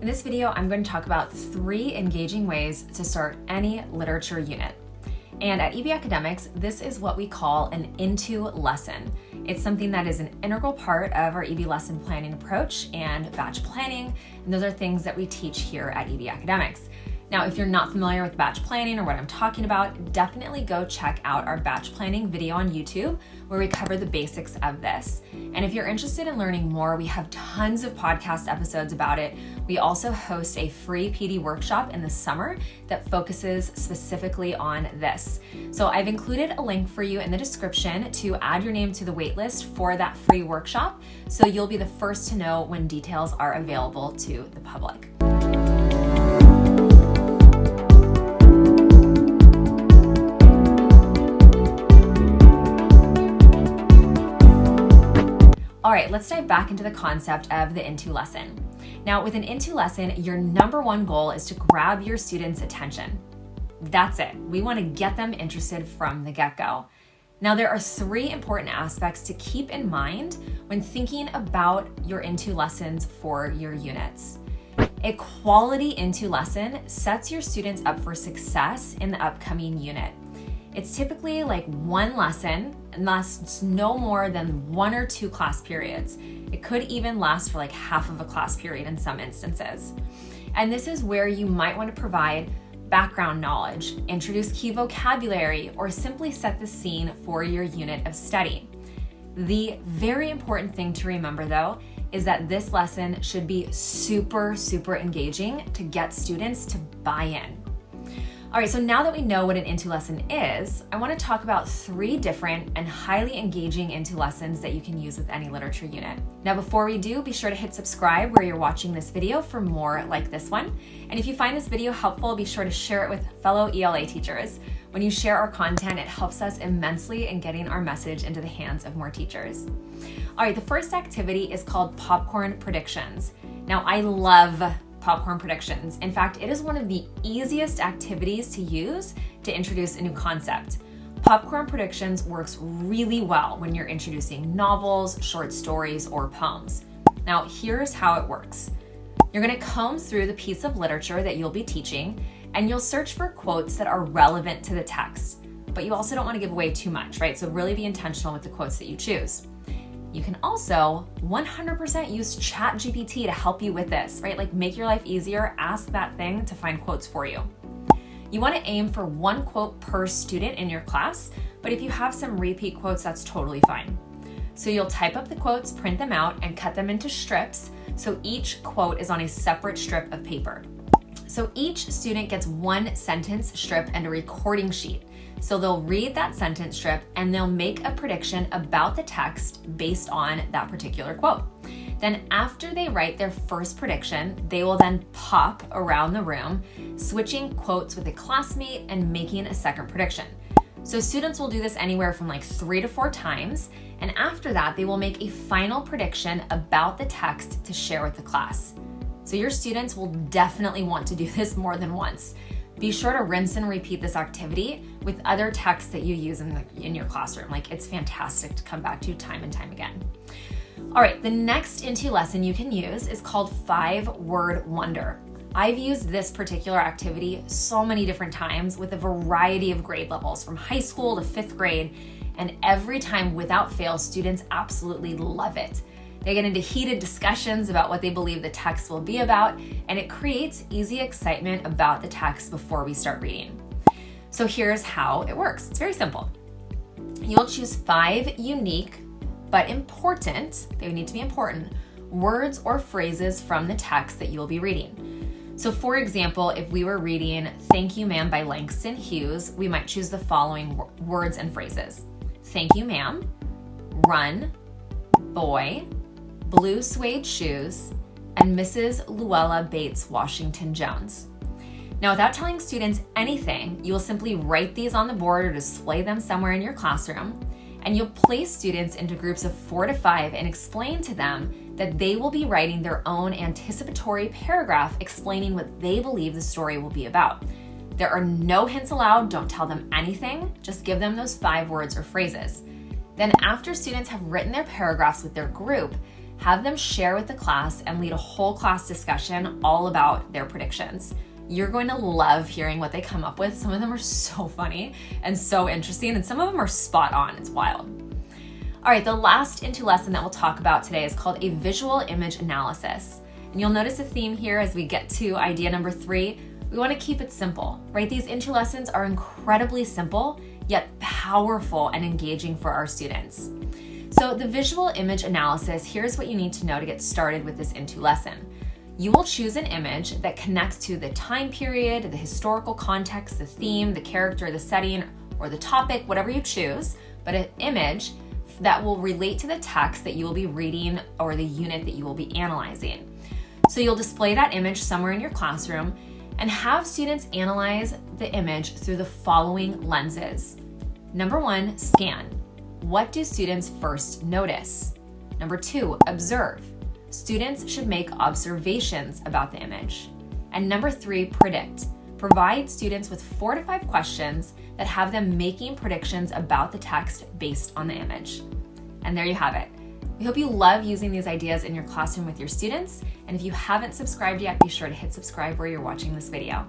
In this video, I'm going to talk about 3 engaging ways to start any literature unit. And at EB Academics, this is what we call an into lesson. It's something that is an integral part of our EB lesson planning approach and batch planning, and those are things that we teach here at EB Academics. Now, if you're not familiar with batch planning or what I'm talking about, definitely go check out our batch planning video on YouTube where we cover the basics of this. And if you're interested in learning more, we have tons of podcast episodes about it. We also host a free PD workshop in the summer that focuses specifically on this. So I've included a link for you in the description to add your name to the waitlist for that free workshop, so you'll be the first to know when details are available to the public. All right, let's dive back into the concept of the into lesson. Now, with an into lesson, your number one goal is to grab your students' attention. That's it. We want to get them interested from the get-go. Now, there are 3 important aspects to keep in mind when thinking about your into lessons for your units. A quality into lesson sets your students up for success in the upcoming unit. It's typically like one lesson and lasts no more than 1 or 2 class periods. It could even last for like half of a class period in some instances. And this is where you might want to provide background knowledge, introduce key vocabulary, or simply set the scene for your unit of study. The very important thing to remember though is that this lesson should be super engaging to get students to buy in. All right, so now that we know what an into lesson is, I want to talk about 3 different and highly engaging into lessons that you can use with any literature unit. Now, before we do, be sure to hit subscribe where you're watching this video for more like this one. And if you find this video helpful, be sure to share it with fellow ELA teachers. When you share our content, it helps us immensely in getting our message into the hands of more teachers. All right, the first activity is called popcorn predictions. Now, I love popcorn predictions. In fact, it is one of the easiest activities to use to introduce a new concept. Popcorn predictions works really well when you're introducing novels, short stories, or poems. Now, here's how it works. You're going to comb through the piece of literature that you'll be teaching, and you'll search for quotes that are relevant to the text. But you also don't want to give away too much, right? So really be intentional with the quotes that you choose. You can also 100% use ChatGPT to help you with this, right? Like make your life easier, ask that thing to find quotes for you. You want to aim for 1 quote per student in your class, but if you have some repeat quotes, that's totally fine. So you'll type up the quotes, print them out, and cut them into strips, so each quote is on a separate strip of paper. So each student gets 1 sentence strip and a recording sheet. So they'll read that sentence strip and they'll make a prediction about the text based on that particular quote. Then after they write their first prediction, they will then pop around the room, switching quotes with a classmate and making a second prediction. So students will do this anywhere from like 3 to 4 times. And after that, they will make a final prediction about the text to share with the class. So your students will definitely want to do this more than once. Be sure to rinse and repeat this activity with other texts that you use in your classroom. Like, it's fantastic to come back to time and time again. All right, the next into lesson you can use is called 5-word wonder. I've used this particular activity so many different times with a variety of grade levels from high school to 5th grade, and every time without fail, students absolutely love it. They get into heated discussions about what they believe the text will be about, and it creates easy excitement about the text before we start reading. So here's how it works. It's very simple. You'll choose 5 unique but important, they need to be important, words or phrases from the text that you'll be reading. So for example, if we were reading Thank You Ma'am by Langston Hughes, we might choose the following words and phrases. Thank you, ma'am, run, boy, blue suede shoes, and Mrs. Luella Bates Washington Jones. Now, without telling students anything, you will simply write these on the board or display them somewhere in your classroom, and you'll place students into groups of 4 to 5 and explain to them that they will be writing their own anticipatory paragraph explaining what they believe the story will be about. There are no hints allowed, don't tell them anything, just give them those 5 words or phrases. Then after students have written their paragraphs with their group, have them share with the class and lead a whole class discussion all about their predictions. You're going to love hearing what they come up with. Some of them are so funny and so interesting, and some of them are spot on. It's wild. All right, the last Into lesson that we'll talk about today is called a visual image analysis. And you'll notice a theme here as we get to idea number 3. We want to keep it simple, right? These Into lessons are incredibly simple, yet powerful and engaging for our students. So the visual image analysis, here's what you need to know to get started with this Into lesson. You will choose an image that connects to the time period, the historical context, the theme, the character, the setting, or the topic, whatever you choose, but an image that will relate to the text that you will be reading or the unit that you will be analyzing. So you'll display that image somewhere in your classroom and have students analyze the image through the following lenses. Number 1, scan. What do students first notice? Number 2, observe. Students should make observations about the image. And number 3, predict. Provide students with 4 to 5 questions that have them making predictions about the text based on the image. And there you have it. We hope you love using these ideas in your classroom with your students. And if you haven't subscribed yet, be sure to hit subscribe where you're watching this video.